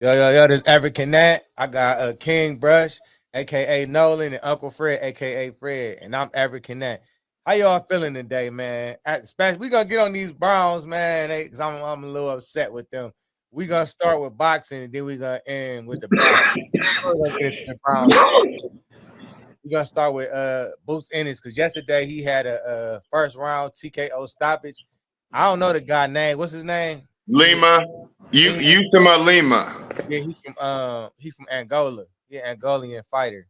Yo, this African Nat. I got King Brush, aka Nolan, and Uncle Fred, aka Fred, and I'm African Nat. How y'all feeling today, man? Especially, we gonna get on these Browns, man, because I'm a little upset with them. We gonna start with boxing, and then we gonna end with the Browns. We're gonna get into the Browns. We're gonna start with Boots Ennis because yesterday he had a first round TKO stoppage. I don't know the guy name. What's his name? Lima. You talking about Lima? Yeah, he from Angola. Yeah, Angolian fighter.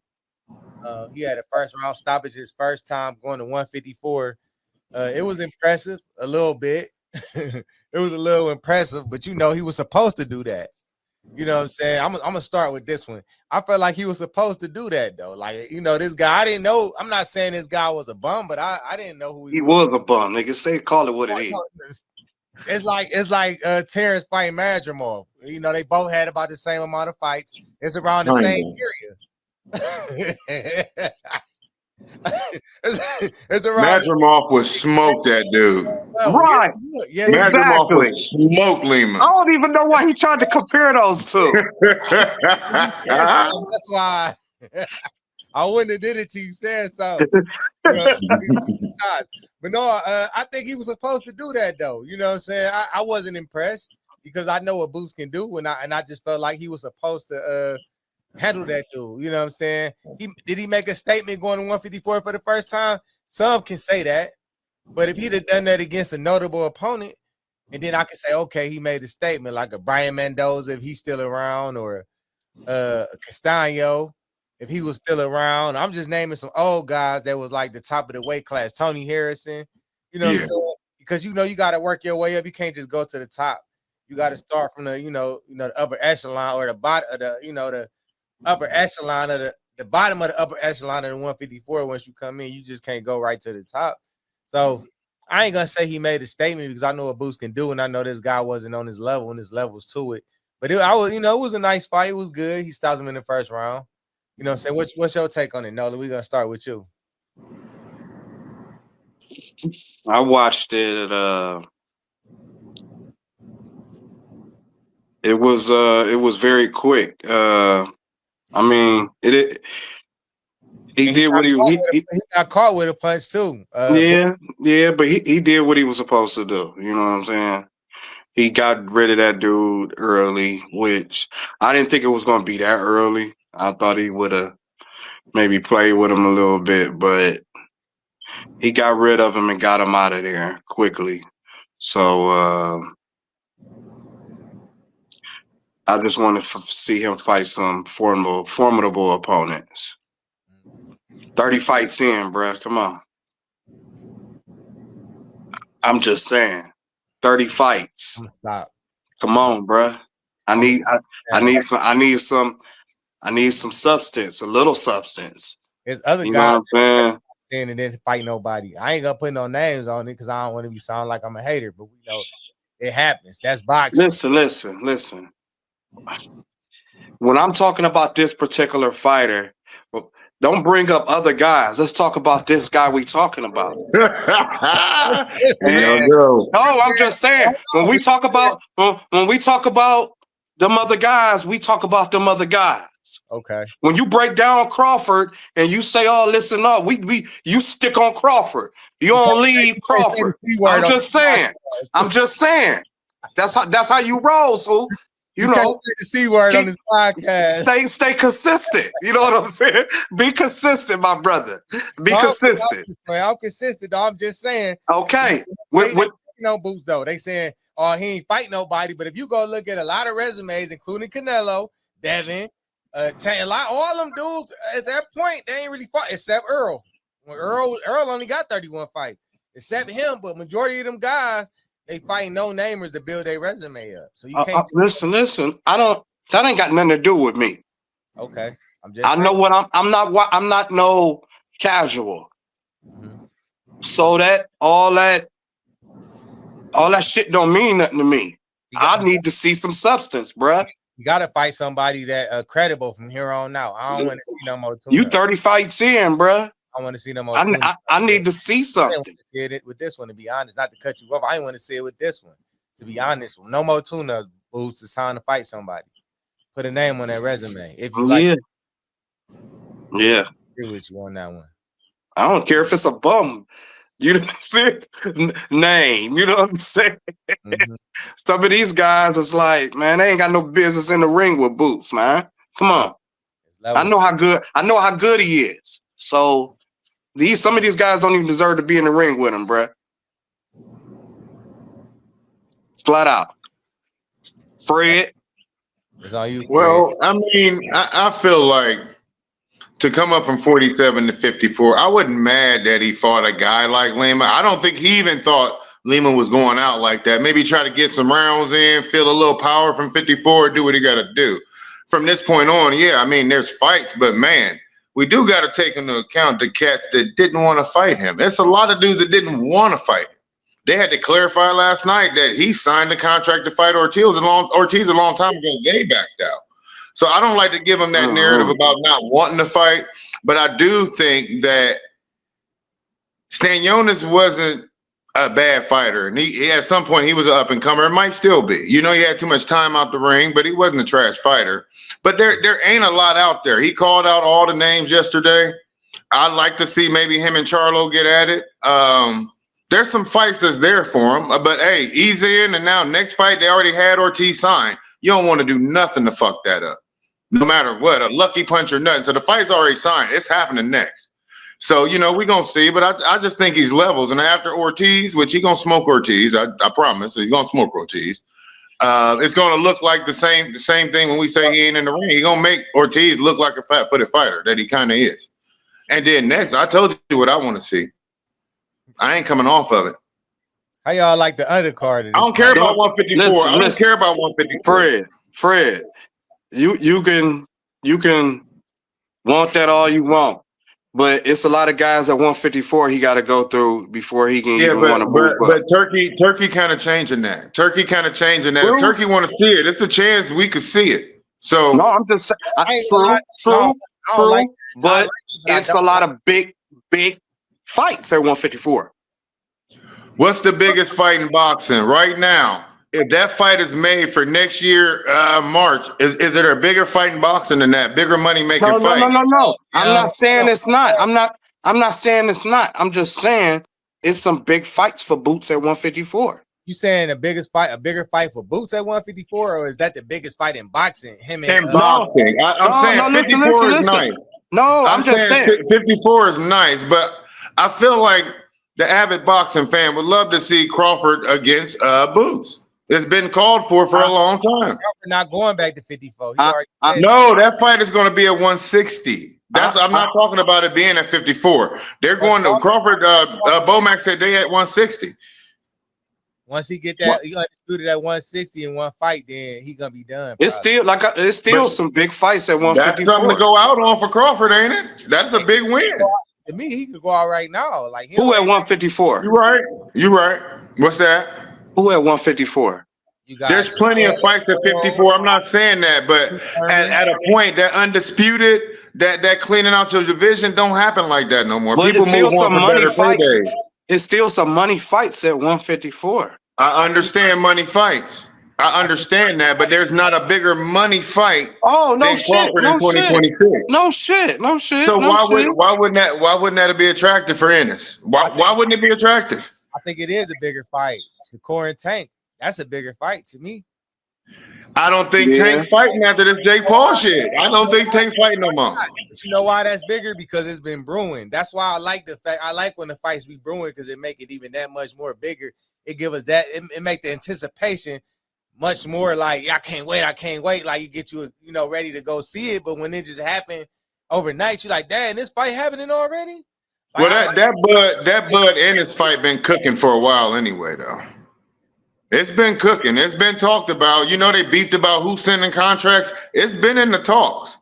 He had a first round stoppage his first time going to 154. It was impressive a little bit. It was a little impressive, but he was supposed to do that. You know what I'm saying? I'm gonna start with this one. I felt like he was supposed to do that though. Like, this guy, I didn't know. I'm not saying this guy was a bum, but I didn't know who he He was. was a bum. Nigga, call it what it is. It's like Terrence fighting Madrimov. They both had about the same amount of fights. It's around the same area. it's around. Madrimov would smoke that dude. Right. Yes, Madrimov exactly. would smoke Lima. I don't even know why he tried to compare those two. That's why I wouldn't have did it till you said so. But no, I think he was supposed to do that though. You know what I'm saying? I wasn't impressed because I know what Boots can do, and I just felt like he was supposed to handle that dude. You know what I'm saying? Did he make a statement going to 154 for the first time? Some can say that, but if he'd have done that against a notable opponent, and then I could say, okay, he made a statement like a Brian Mendoza if he's still around, or Castano if he was still around. I'm just naming some old guys that was like the top of the weight class. Tony Harrison, what I'm saying? Because you got to work your way up. You can't just go to the top. You got to start from the the upper echelon or the bottom of the upper echelon of the bottom of the upper echelon of the 154. Once you come in, you just can't go right to the top. So I ain't gonna say he made a statement because I know what Boots can do, and I know this guy wasn't on his level, and his level's to it. But it was a nice fight. It was good. He stopped him in the first round. You know what I'm saying? What's your take on it, Nolan? We're gonna start with you. I watched it. It was very quick. I mean, he did what he got caught with a punch too. Yeah, but he did what he was supposed to do. You know what I'm saying? He got rid of that dude early, which I didn't think it was going to be that early. I thought he would have maybe played with him a little bit, but he got rid of him and got him out of there quickly. So I just want to see him fight some formidable opponents. 30 fights in, bro. Come on. I'm just saying. 30 fights. Stop. Come on, bro. I need some substance, a little substance. There's other You guys know what I'm saying? saying and didn't fight nobody. I ain't gonna put no names on it because I don't want to be sound like I'm a hater, but we know it happens. That's boxing. Listen. When I'm talking about this particular fighter, don't bring up other guys. Let's talk about this guy we talking about. No, I'm just saying. When we talk about them other guys, we talk about them other guys. Okay. When you break down Crawford and you say, "Oh, listen up," you stick on Crawford. You don't leave Crawford. I'm just saying. That's how you roll. So you know, can't say the C word on this podcast. Stay consistent. You know what I'm saying? Be consistent, my brother. Be consistent. I'm consistent, though. I'm just saying. Okay. Boots though. They saying, "Oh, he ain't fight nobody." But if you go look at a lot of resumes, including Canelo, Devin, all them dudes at that point, they ain't really fought except Earl. When Earl only got 31 fights, except him. But majority of them guys, they fight no namers to build their resume up. So you can't listen. That ain't got nothing to do with me. Okay. I know what I'm not no casual. Mm-hmm. So all that shit don't mean nothing to me. I need to see some substance, bruh. You gotta fight somebody that credible from here on out. I don't want to see no more tuna. You 30 fights in, bruh. I want to see no more tuna. I need to see something. I it with this one, to be honest. Not to cut you off. I didn't want to see it with this one. To be honest, no more tuna, Boots. It's time to fight somebody. put a name on that resume if you like. Yeah. Yeah. I agree with you on that one. I don't care if it's a bum. You know what I'm saying? Name. You know what I'm saying? Mhm. Some of these guys is like, man, they ain't got no business in the ring with Boots, man. Come on. I know how good he is. So some of these guys don't even deserve to be in the ring with him, bruh. Flat out. Fred. It's on you, Fred. Well, I mean, I feel like to come up from 47 to 54, I wasn't mad that he fought a guy like Lima. I don't think he even thought Lima was going out like that. Maybe try to get some rounds in, feel a little power from 54, do what he got to do. From this point on, yeah, I mean, there's fights, but man, we do got to take into account the cats that didn't want to fight him. It's a lot of dudes that didn't want to fight him. They had to clarify last night that he signed the contract to fight Ortiz a long time ago. They backed out. So I don't like to give him that narrative about not wanting to fight, but I do think that Stanionis wasn't a bad fighter, and he at some point he was an up and comer. It might still be. You know, he had too much time out the ring, but he wasn't a trash fighter. But there ain't a lot out there. He called out all the names yesterday. I'd like to see maybe him and Charlo get at it. There's some fights that's there for him, but hey, ease in, and now next fight they already had Ortiz signed. You don't want to do nothing to fuck that up, no matter what, a lucky punch or nothing. So the fight's already signed. It's happening next. So, you know, we're going to see, but I just think he's levels. And after Ortiz, which he's going to smoke Ortiz, I promise, he's going to smoke Ortiz. It's going to look like the same thing when we say he ain't in the ring. He's going to make Ortiz look like a fat-footed fighter that he kind of is. And then next, I told you what I want to see. I ain't coming off of it. How y'all like the undercard? I don't care about 154. I don't care about 154. Fred, you can want that all you want, but it's a lot of guys at 154 he got to go through before he can even want to move up. But Turkey kind of changing that. If Turkey want to see it, it's a chance we could see it. So no, I'm just saying. True. But it's a lot of big fights at 154. What's the biggest fight in boxing right now? If that fight is made for next year, March, is there a bigger fight in boxing than that? Bigger money making fight? No. I'm not saying it's not. I'm not saying it's not. I'm just saying it's some big fights for Boots at 154. You saying a bigger fight for Boots at 154, or is that the biggest fight in boxing? Him and boxing. I'm saying 54 is nice. No, I'm just saying 54 is nice, but I feel like the avid boxing fan would love to see Crawford against Boots. It's been called for a long time. Crawford not going back to 54. No, that fight is going to be at 160. I'm not talking about it being at 54. They're going to Crawford. Bomac said they at 160. Once he get that, he undisputed at 160 in one fight, then he gonna be done. It's still some big fights at 154. That's something to go out on for Crawford, ain't it? That's a big win. To me, he could go out right now. Like who at 154? You're right. What's that? Who at 154? There's plenty of fights at 54. I'm not saying that, but at a point, that undisputed, that cleaning out your division don't happen like that no more. But people move on to better fights. It's still some money fights at 154. I understand money fights. I understand that, but there's not a bigger money fight. Oh no shit! No shit! So why wouldn't that be attractive for Ennis? Why wouldn't it be attractive? I think it is a bigger fight. Shakur and Tank. That's a bigger fight to me. I don't think Tank fighting after this Jake Paul shit. I don't think Tank fighting no more. But you know why that's bigger? Because it's been brewing. That's why I like the fact. I like when the fights be brewing because it make it even that much more bigger. It give us that. It make the anticipation much more like I can't wait. Like it get you ready to go see it. But when it just happened overnight, you're like, damn, this fight happening already. Like, well, that Bud Ennis fight been cooking for a while anyway, though. It's been cooking. It's been talked about. They beefed about who's sending contracts. It's been in the talks.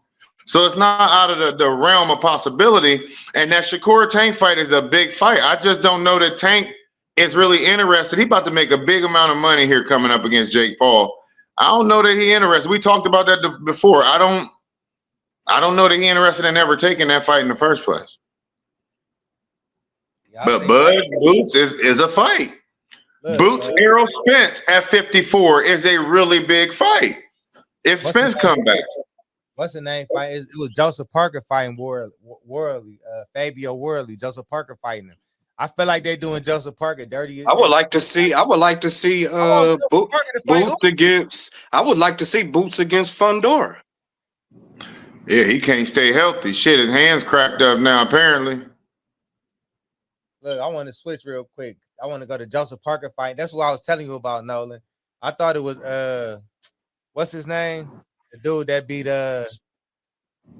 So it's not out of the realm of possibility. And that Shakur Tank fight is a big fight. I just don't know that Tank is really interested. He about to make a big amount of money here coming up against Jake Paul. I don't know that he interested. We talked about that before. I don't know that he interested in ever taking that fight in the first place. But Bud Boots is a fight. Boots Errol Spence at 54 is a really big fight. If What's his Spence come back. What's the name fight? It was Joseph Parker fighting Worley, Fabio Worley, Joseph Parker fighting him. I feel like they're doing Joseph Parker dirty. I would like to see. I would like to see. Joseph Parker to fight Boots against. I would like to see Boots against Fundora. Yeah, he can't stay healthy. Shit, his hands cracked up now. Apparently. Look, I want to switch real quick. I want to go to Joseph Parker fight. That's what I was telling you about, Nolan. I thought it was what's his name? The dude that beat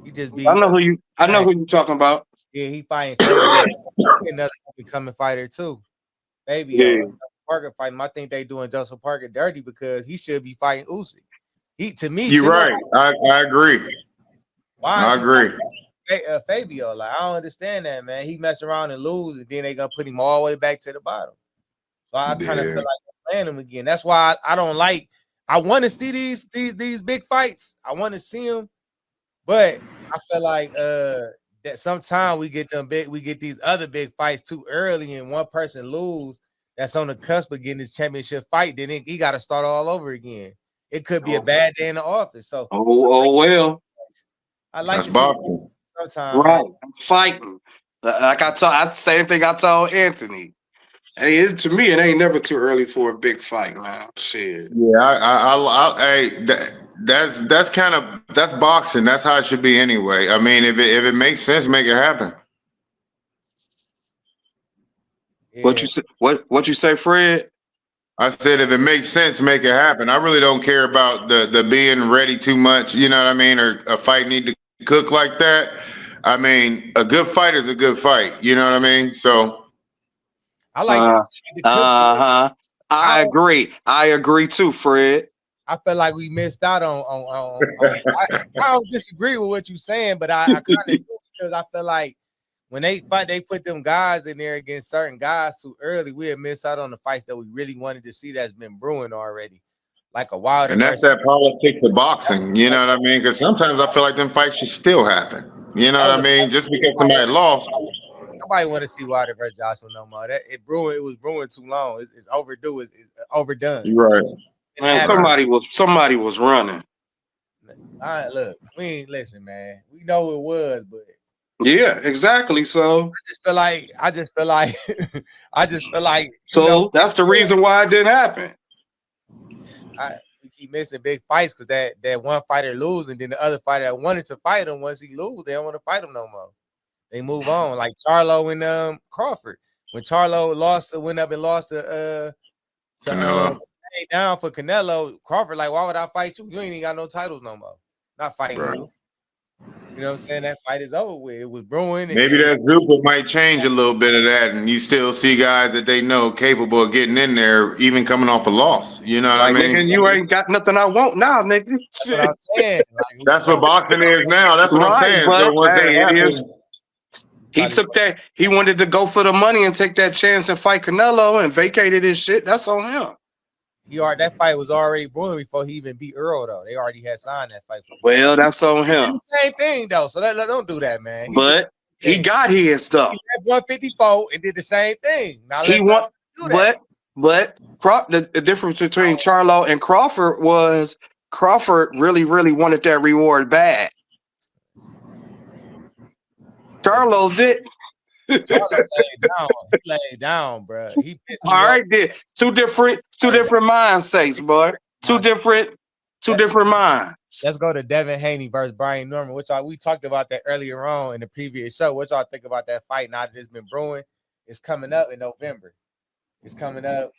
he just beat. I know who you. I know who you talking about. Yeah, he fighting Fabio. Another becoming fighter too. Fabio. Yeah. Parker fighting. I think they doing Joseph Parker dirty because he should be fighting Usyk. He to me. You're right. I agree. Why? I agree. Fabio, like I don't understand that, man. He mess around and lose, and then they gonna put him all the way back to the bottom. So I kind of feel like they're playing him again. That's why I don't like. I want to see these big fights. I want to see them, but I feel like that sometimes we get these other big fights too early, and one person lose that's on the cusp of getting his championship fight. Then he got to start all over again. It could be a bad day in the office. So well. I like That's boxing. Sometimes, right? That's fighting. Like I told, that's the same thing I told Anthony. Hey, to me, it ain't never too early for a big fight, man. Shit. Yeah, that's kind of that's boxing. That's how it should be anyway. I mean, if it makes sense, make it happen. Yeah. What you say? What you say, Fred? I said if it makes sense, make it happen. I really don't care about the being ready too much. You know what I mean? Or a fight need to cook like that. I mean, a good fight is a good fight. You know what I mean? So I like the cook. I agree. I agree too, Fred. I feel like we missed out on I don't disagree with what you're saying, but I kind of do because I feel like when they fight, they put them guys in there against certain guys too early. We had missed out on the fights that we really wanted to see that's been brewing already, like a Wilder. And that's that politics of boxing. You know what I mean? Because sometimes I feel like them fights should still happen. You know what I mean? Just because somebody lost. Nobody want to see Wilder versus Joshua no more. It was brewing too long. It's overdue. It's overdone. You're right. Man, somebody was running. Look, we ain't listen, man. We know it was, but yeah, exactly. So I just feel like so that's the reason why it didn't happen. We keep missing big fights because that one fighter lose, and then the other fighter that wanted to fight him, once he lose, they don't want to fight him no more. They move on, like Charlo and Crawford. When Charlo went up and lost to Canelo. Down for Canelo, Crawford like, why would I fight you? You ain't even got no titles no more. Not fighting you. You know what I'm saying? That fight is over with. It was brewing. Maybe that Zupa might change a little bit of that, and you still see guys that they know capable of getting in there, even coming off a loss. You know what I mean? Nigga, you ain't got nothing I want now, nigga. That's what I'm saying. Like, that's what boxing is now. That's what I'm saying. So once that happens, he took that. He wanted to go for the money and take that chance and fight Canelo and vacated his shit. That's on him. That fight was already brewing before he even beat Earl, though. They already had signed that fight. Well, that's on him. The same thing, though. So don't do that, man. He got his stuff. He had 154 and did the same thing. Now he want, but the difference between Charlo and Crawford was Crawford really wanted that reward bad. Charlo did. Charlo laid down, bro. All right, did two different mindsets, boy. Two different minds. Let's go to Devin Haney versus Brian Norman. We talked about that earlier on in the previous show. What y'all think about that fight? Now that it's been brewing, it's coming up in November. It's coming up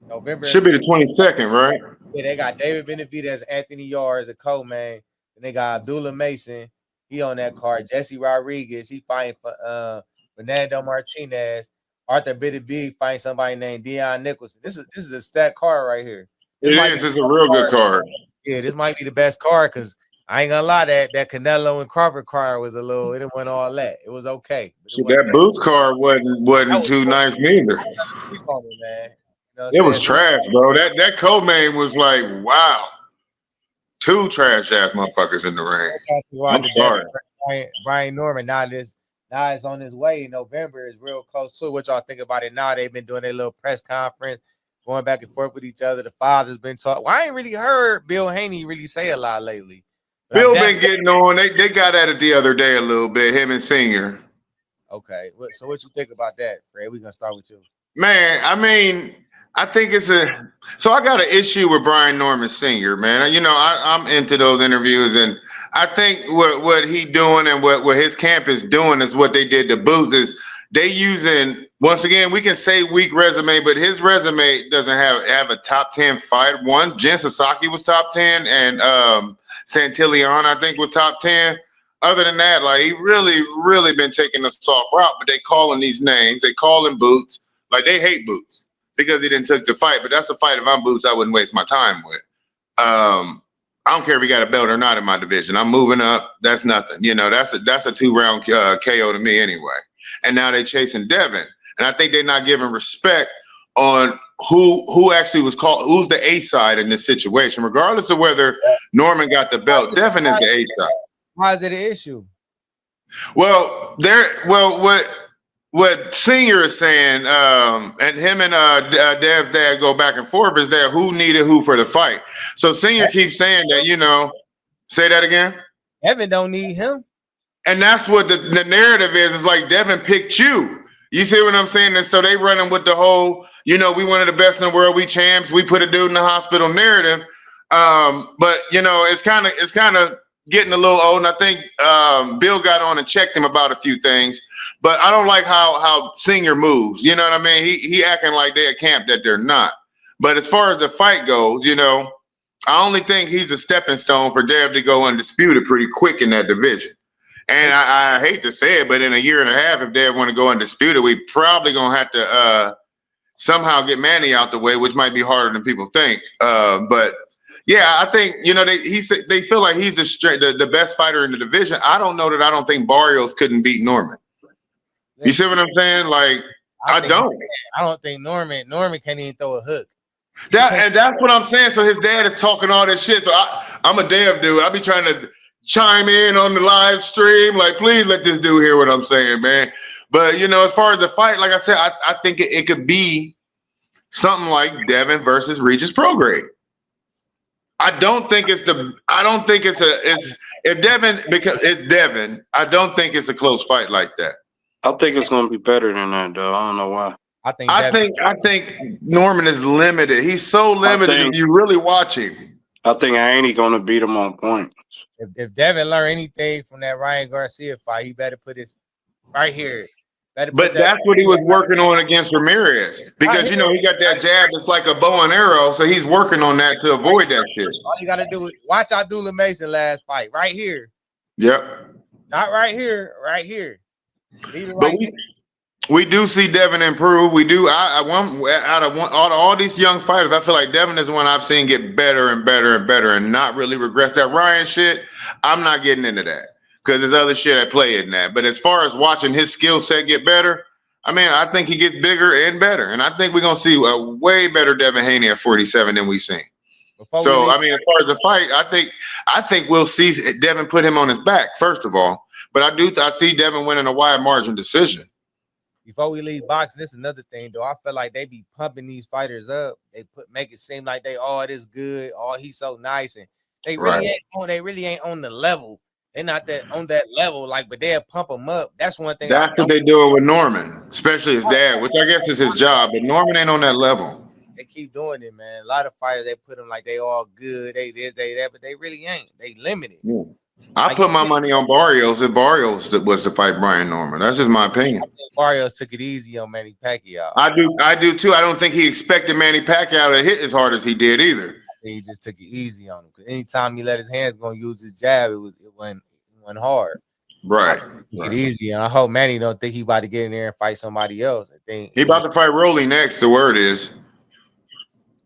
November. Should be the 22nd, right? Yeah, they got David Benavidez, Anthony Yards, a co-main. And they got Abdullah Mason. He on that card. Jesse Rodriguez. He fighting for Fernando Martinez. Arthur Biddy fighting somebody named Deion Nicholson. This is a stat card right here. It's a real good card. Yeah, this might be the best card because I ain't gonna lie, that Canelo and Crawford card was a little. It didn't want all that. It was okay. That Boots card wasn't too nice neither. It was trash, bro. That co-main was like, wow. Two trash ass motherfuckers in the ring. I'm sorry. Brian Norman. Now it's on his way in November. Is real close to it. What y'all think about it now? They've been doing their little press conference, going back and forth with each other. The father's been talking. Well, I ain't really heard Bill Haney really say a lot lately. Bill been getting on. They got at it the other day a little bit, him and Senior. Okay. So what you think about that, Fred? We're gonna start with you. Man, I mean, I think it's so I got an issue with Brian Norman Sr., man. You know, I'm into those interviews, and I think what he doing and what his camp is doing is what they did to Boots is they using, once again, we can say weak resume, but his resume doesn't have a top 10 fight. One, Jen Sasaki was top 10, and Santillan, I think, was top 10. Other than that, like, he really been taking a soft route, but they calling these names, they calling Boots. Like, they hate Boots because he didn't took the fight, but that's a fight if I'm Boots I wouldn't waste my time with. I don't care if he got a belt or not in my division. I'm moving up. That's nothing. You know, that's a 2-round KO to me anyway. And now they're chasing Devin, and I think they're not giving respect on who actually was called, who's the A side in this situation, regardless of whether Norman got the belt. Devin is the A side. Why is it an issue? Well, what Senior is saying, and him and Dev's dad go back and forth, is that who needed who for the fight. So Senior keeps saying that, you know, say that again. Devin don't need him. And that's what the narrative is. It's like Devin picked you. You see what I'm saying? And so they running with the whole, you know, we one of the best in the world, we champs, we put a dude in the hospital narrative. But you know, it's kind of getting a little old. And I think Bill got on and checked him about a few things. But I don't like how Senior moves. You know what I mean? He acting like they're a camp that they're not. But as far as the fight goes, you know, I only think he's a stepping stone for Dev to go undisputed pretty quick in that division. And I hate to say it, but in a year and a half, if Dev want to go undisputed, we probably gonna have to somehow get Manny out the way, which might be harder than people think. But yeah, I think, you know, they feel like he's the best fighter in the division. I don't know that I don't think Barrios couldn't beat Norman. You see what I'm saying? Like, I don't think Norman can't even throw a hook. And that's what I'm saying. So his dad is talking all this shit. So I'm a Dev dude. I be trying to chime in on the live stream, like, please let this dude hear what I'm saying, man. But you know, as far as the fight, like I said, I think it could be something like Devin versus Regis Prograde. I don't think it's if Devin, because it's Devin, I don't think it's a close fight like that. I think it's gonna be better than that, though. I don't know why. I think Norman is limited. He's so limited if you really watch him. I think I ain't gonna beat him on points. If Devin learned anything from that Ryan Garcia fight, he better put his right here. But that's what he was working on against Ramirez, because you know he got that jab that's like a bow and arrow, so he's working on that to avoid that shit. All you gotta do is watch Abdullah Mason last fight, right here. Yep. Not right here, right here. But we do see Devin improve. We do. Out of all these young fighters, I feel like Devin is the one I've seen get better and better and better, and not really regress. That Ryan shit, I'm not getting into that because there's other shit at play in that. But as far as watching his skill set get better, I mean, I think he gets bigger and better, and I think we're gonna see a way better Devin Haney at 47 than we've seen. So I mean, as far as the fight, I think we'll see Devin put him on his back first of all, but I see Devin winning a wide margin decision. Before we leave boxing, this is another thing, though. I feel like they be pumping these fighters up. They make it seem like it is good. Oh, he's so nice, and they really ain't on the level. They're not on that level, like, but they'll pump them up. That's one thing. That's what they do with Norman, especially his dad, which I guess is his job. But Norman ain't on that level. They keep doing it, man. A lot of fighters, they put them like they all good, they this, they that, but they really ain't. They limited. Yeah. I put my money on Barrios if Barrios was to fight Brian Norman. That's just my opinion. I think Barrios took it easy on Manny Pacquiao. I do too. I don't think he expected Manny Pacquiao to hit as hard as he did either. He just took it easy on him. Because anytime he let his hands go and use his jab, it went hard. Right. Took it easy. And I hope Manny don't think he about to get in there and fight somebody else. I think he about to fight Rolly next. The word is.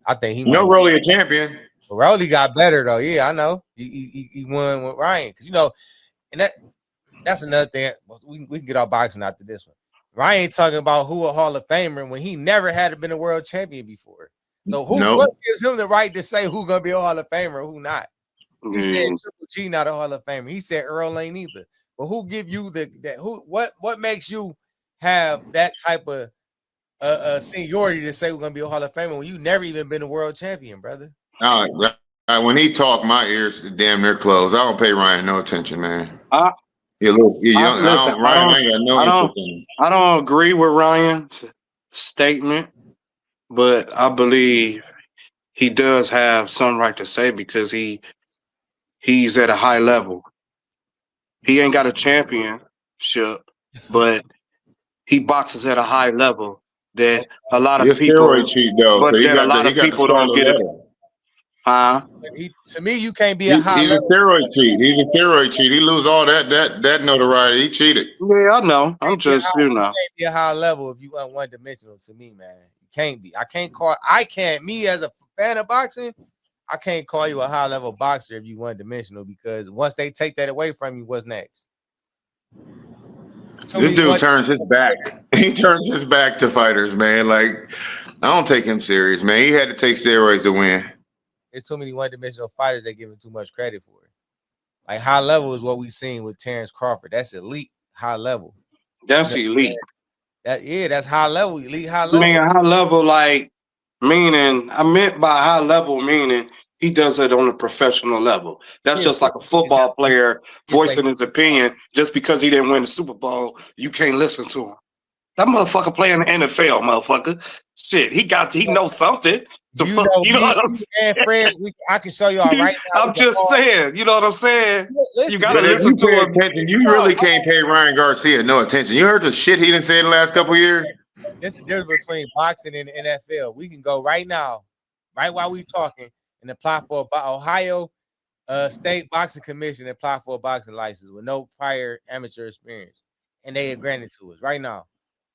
I think he Rolly a champion. Rolly got better though. Yeah, I know. He won with Ryan because and that's another thing. We can get our boxing after this one. Ryan talking about who a Hall of Famer when he never had been a world champion before. So what gives him the right to say who's gonna be a Hall of Famer, who not? He said Triple G not a Hall of Famer. He said Earl ain't either. But who give you what makes you have that type of seniority to say we're gonna be a Hall of Famer when you never even been a world champion, brother. When he talk, my ears damn near closed. I don't pay Ryan no attention, man. I, You're young. listen. Ryan, I ain't got no interest in him. I don't agree with Ryan's statement, but I believe he does have some right to say because he's at a high level. He ain't got a championship, but he boxes at a high level that a lot He a of steroid people, cheat though, so but that a lot he of got the people don't scarlet get it. letter. Huh? To me, you can't be a high He's a level. steroid cheat. He's a steroid cheat. He lose all that notoriety. He cheated. Yeah, I know. I'm You just, you know. can't be a high level if you one dimensional. To me, man, you can't be. I can't. Me as a fan of boxing, I can't call you a high level boxer if you one dimensional because once they take that away from you, what's next? This dude turns his back. He turns his back to fighters, man. Like, I don't take him serious, man. He had to take steroids to win. There's too many one-dimensional fighters that give him too much credit for it. Like high level is what we've seen with Terrence Crawford. That's elite high level. That's elite. That's high level, elite high I level. mean, high level, like, meaning, I meant by high level, meaning he does it on a professional level. That's just like a football player voicing his opinion just because he didn't win the Super Bowl. You can't listen to him. That motherfucker playing the NFL, motherfucker. Shit, he knows something. You know what I'm saying? Fred, I can show y'all right now. I'm just saying, you know what I'm saying? You gotta But if listen to pay him. attention, you really can't pay Ryan Garcia no attention. You heard the shit he done said in the last couple of years? There's a difference between boxing and the NFL. We can go right now, right while we talking, and apply for Ohio State Boxing Commission and apply for a boxing license with no prior amateur experience. And they are granted to us right now.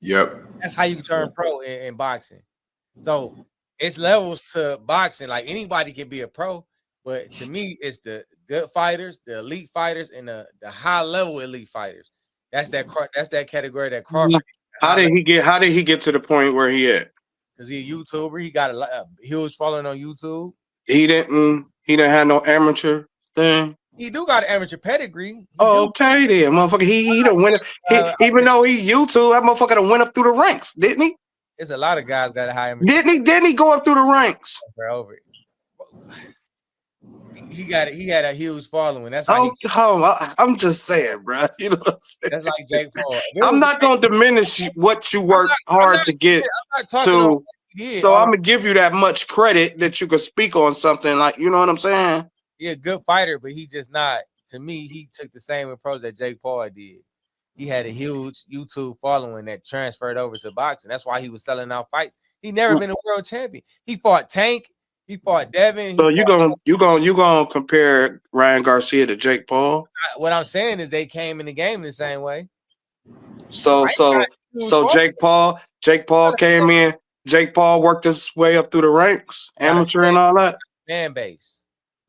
Yep. That's how you can turn pro in boxing. So it's levels to boxing. Like anybody can be a pro, but to me, it's the good fighters, the elite fighters, and the high level elite fighters. That's that category that Crawford. How did he get to the point where he at? Because he's a YouTuber. He got a huge following on YouTube. He didn't have no amateur thing. He do got an amateur pedigree. Okay then, motherfucker. He done went. Even though he YouTube, that motherfucker done went up through the ranks, didn't he? There's a lot of guys got a high amateur. Didn't he go up through the ranks? Over it. He had a huge following. That's how I'm just saying, bro. You know what I'm saying? That's like Jake Paul. I'm not gonna diminish what you work hard to get to. So I'm gonna give you that much credit that you could speak on something like, you know what I'm saying? He a good fighter, but he just not. To me, he took the same approach that Jake Paul did. He had a huge YouTube following that transferred over to boxing. That's why he was selling out fights. He never been a world champion. He fought Tank. He fought Devin. So you gonna compare Ryan Garcia to Jake Paul? What I'm saying is they came in the game the same way. So Jake Paul came in. Jake Paul worked his way up through the ranks, amateur and all that. Fan base.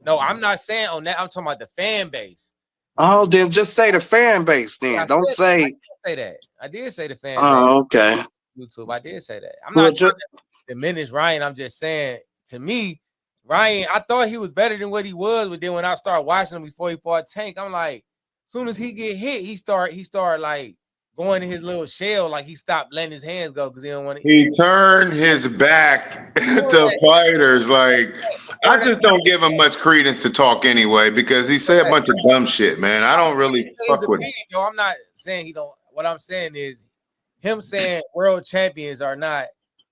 No, I'm not saying on that. I'm talking about the fan base. Oh, then just say the fan base. Then don't say. I did say that. I did say the fan base. Oh, okay. YouTube. I did say that. I'm not trying to diminish Ryan. I'm just saying, to me, Ryan, I thought he was better than what he was, but then when I started watching him before he fought Tank, I'm like, as soon as he get hit, he start like going in his little shell, like he stopped letting his hands go because he don't want to. He turned his back to fighters. Like, I just don't give him much credence to talk anyway because he said a bunch of dumb shit, man. I don't really fuck with him. No, I'm not saying he don't. What I'm saying is him saying world champions are not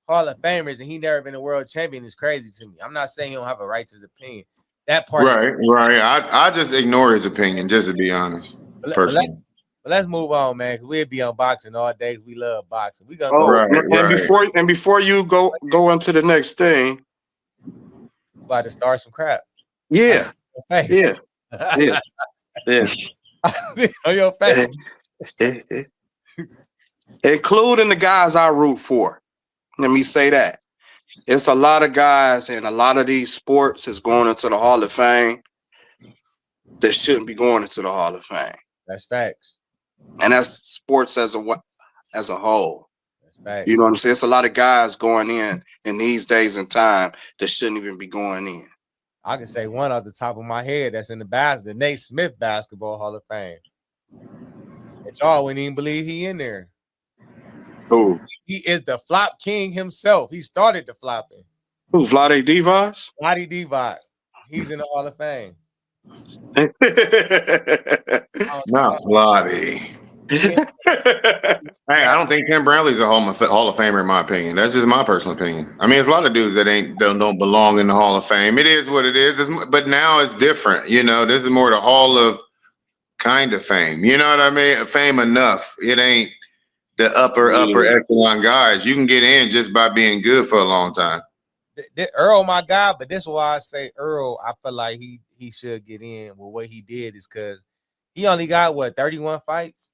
Hall of Famers and he never been a world champion is crazy to me. I'm not saying he don't have a right to his opinion. That part, right. I just ignore his opinion, just to be honest. Personally. But let's move on, man. Because we'll be on boxing all day. We love boxing. We gonna go before you go into the next thing, about to start some crap. Yeah. Yeah. On your face. Including the guys I root for. Let me say that. It's a lot of guys and a lot of these sports is going into the Hall of Fame that shouldn't be going into the Hall of Fame. That's facts. And that's sports as a whole. That's facts. You know what I'm saying? It's a lot of guys going in these days and time that shouldn't even be going in. I can say one off the top of my head that's in the Nate Smith Basketball Hall of Fame. That y'all wouldn't even believe he in there. Who? He is the flop king himself. He started the flopping. Who? Vlade Divas? Vlade Divac. He's in the Hall of Fame. Not bloody. He, Hey, I don't think Tim Bradley's a Hall of Famer in my opinion. That's just my personal opinion. I mean, there's a lot of dudes that don't belong in the Hall of Fame. It is what it is. But now it's different. You know, this is more the Hall of kind of fame. You know what I mean? Fame enough. It ain't the upper echelon guys. You can get in just by being good for a long time. Earl, my guy, but this is why I say Earl. I feel like he should get in. Well, what he did is because he only got 31 fights.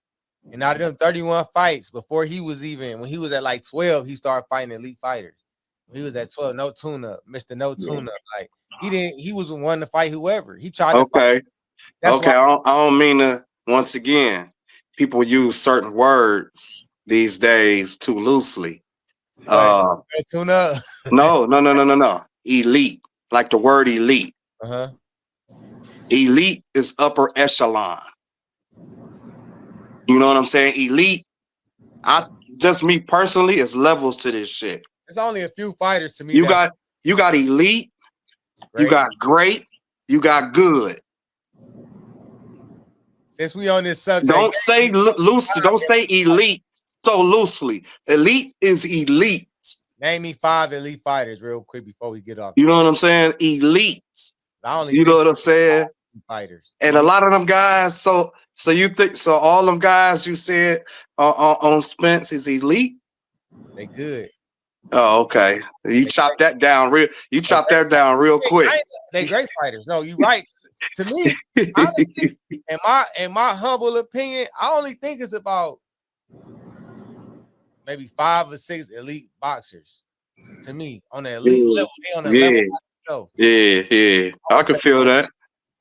And out of them 31 fights, before he was when he was at like 12, he started fighting elite fighters. When he was at 12, no tune-up, Mr. No Tune-up. Like he was the one to fight whoever. He tried to fight. That's okay. I don't mean to, once again, people use certain words these days too loosely. No tune-up. No. Elite. Like the word elite. Uh-huh. Elite is upper echelon. You know what I'm saying? Elite, me personally, is levels to this shit. There's only a few fighters to me. You got elite, great. You got great, you got good. Since we on this subject, don't say loosely. Don't say elite so loosely. Elite is elite. Name me 5 elite fighters real quick before we get off. You know what I'm saying? Elite. You know what I'm saying? Fighters. And a lot of them guys. So you think all them guys you said on Spence is elite? They good. Oh, okay. You chop that down real. You chop that down real quick. They great fighters. No, you right. To me, honestly, in my humble opinion, I only think it's about maybe 5 or 6 elite boxers. To me, on the elite level, they on the level. Yeah. I can feel that.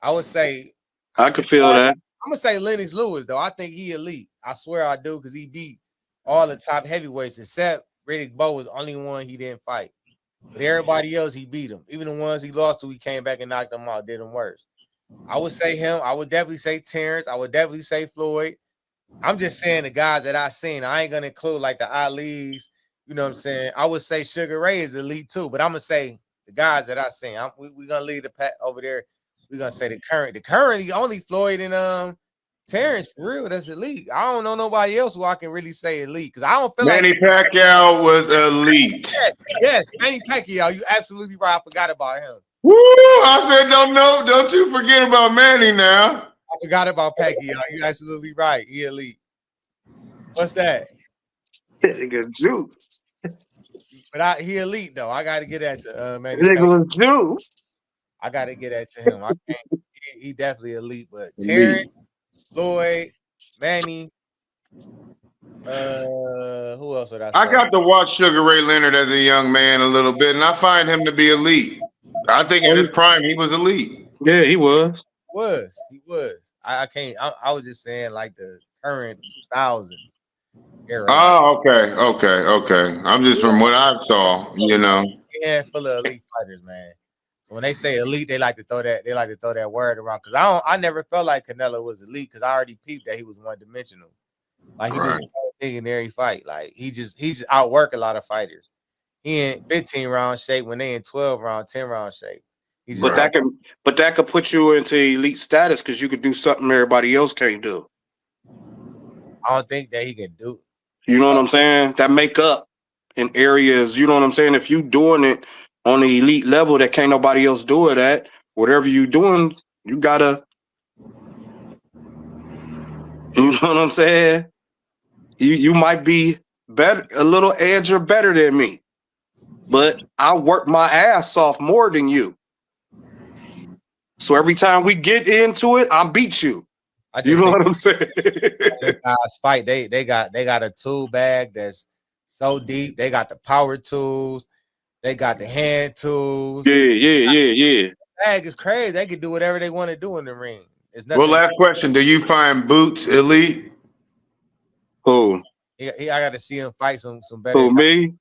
I would say I can feel that. I'm gonna say Lennox Lewis though. I think he elite. I swear I do because he beat all the top heavyweights except Riddick Bowe was the only one he didn't fight. But everybody else he beat him. Even the ones he lost to, he came back and knocked them out, did them worse. I would say him. I would definitely say Terrence. I would definitely say Floyd. I'm just saying the guys that I seen. I ain't gonna include like the Ali's. You know what I'm saying? I would say Sugar Ray is elite too, but I'm gonna say the guys that I seen. We're gonna leave the pat over there. We're gonna say the current only Floyd and Terrence for real. That's elite. I don't know nobody else who I can really say elite because I don't feel Manny Pacquiao was elite. Yes, Manny Pacquiao. You absolutely right. I forgot about him. Woo! I said don't you forget about Manny now. I forgot about Pacquiao. You're absolutely right. He elite. What's that? Nigga juice. But he elite though. I gotta get that to Manny. Nigga was juice. I gotta get that to him. I can't. He definitely elite. But Terrence, Floyd, Manny. Who else would I say? I got to watch Sugar Ray Leonard as a young man a little bit, and I find him to be elite. I think at his prime he was elite. Yeah, he was. He was. I can't. I was just saying like the current 2000s era. Oh, okay. I'm just from what I saw, you know. Yeah, full of elite fighters, man. So when they say elite, they like to throw that word around. Cause I never felt like Canelo was elite because I already peeped that he was one dimensional. Like he did the same thing in every fight. Like he just outwork a lot of fighters. He in 15 round shape when they in 12 round, 10 round shape. But that could put you into elite status because you could do something everybody else can't do. I don't think that he can do. You know what I'm saying? That make up in areas. You know what I'm saying? If you doing it on the elite level that can't nobody else do it at, whatever you doing, you gotta. You know what I'm saying? You might be better, a little edge or better than me, but I work my ass off more than you. So every time we get into it, I beat you. You know what I'm saying? Guys fight. They got a tool bag that's so deep. They got the power tools. They got the hand tools. Yeah. The bag is crazy. They can do whatever they want to do in the ring. Well, last question. Do you find Boots elite? Who? I got to see him fight some better. Who, me?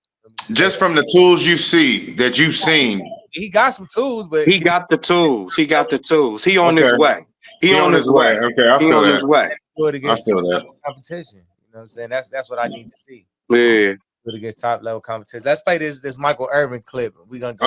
Just from the tools you see that you've seen. He got some tools, but he got the tools. He got the tools. He on his way. He on his way. Okay, I feel that. His way. I feel that. Competition. You know what I'm saying? That's what I need to see. Yeah. Good against top level competition. Let's play this Michael Irvin clip. We're gonna go.